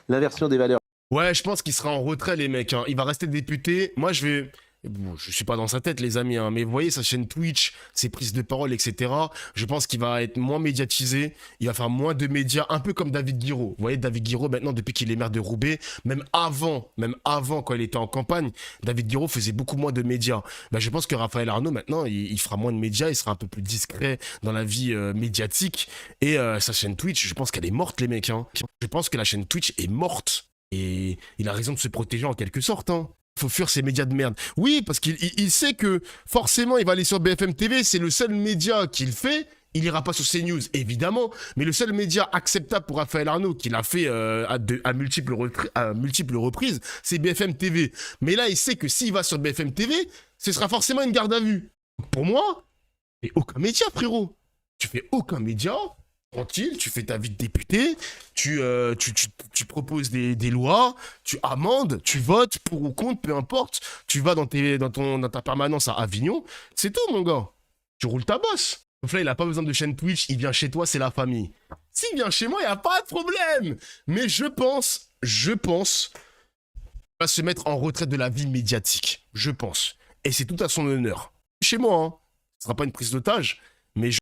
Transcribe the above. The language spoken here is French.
l'inversion des valeurs. Ouais, je pense qu'il sera en retrait, les mecs, hein. Il va rester député. Moi, je vais. Bon, je suis pas dans sa tête, les amis, hein, mais vous voyez sa chaîne Twitch, ses prises de parole, etc. Je pense qu'il va être moins médiatisé. Il va faire moins de médias, un peu comme David Guiraud. Vous voyez, David Guiraud, maintenant, depuis qu'il est maire de Roubaix, même avant, quand il était en campagne, David Guiraud faisait beaucoup moins de médias. Ben, je pense que Raphaël Arnaud, maintenant, il fera moins de médias, il sera un peu plus discret dans la vie médiatique. Et sa chaîne Twitch, je pense qu'elle est morte, les mecs, hein. Je pense que la chaîne Twitch est morte. Et il a raison de se protéger en quelque sorte, hein. Faut fuir ces médias de merde. Oui, parce qu'il sait que forcément il va aller sur BFM TV, c'est le seul média qu'il fait. Il ira pas sur CNews, évidemment, mais le seul média acceptable pour Raphaël Arnaud, qu'il a fait à multiples reprises, c'est BFM TV. Mais là, il sait que s'il va sur BFM TV, ce sera forcément une garde à vue. Donc pour moi, tu fais aucun média, frérot. Tu fais aucun média. Tranquille, tu fais ta vie de député, tu proposes des lois, tu amendes, tu votes pour ou contre, peu importe. Tu vas dans ta permanence à Avignon. C'est tout, mon gars. Tu roules ta bosse. Donc là, il n'a pas besoin de chaîne Twitch, il vient chez toi, c'est la famille. S'il vient chez moi, il n'y a pas de problème. Mais je pense, il va se mettre en retrait de la vie médiatique. Je pense. Et c'est tout à son honneur. Chez moi, hein. Ce ne sera pas une prise d'otage, mais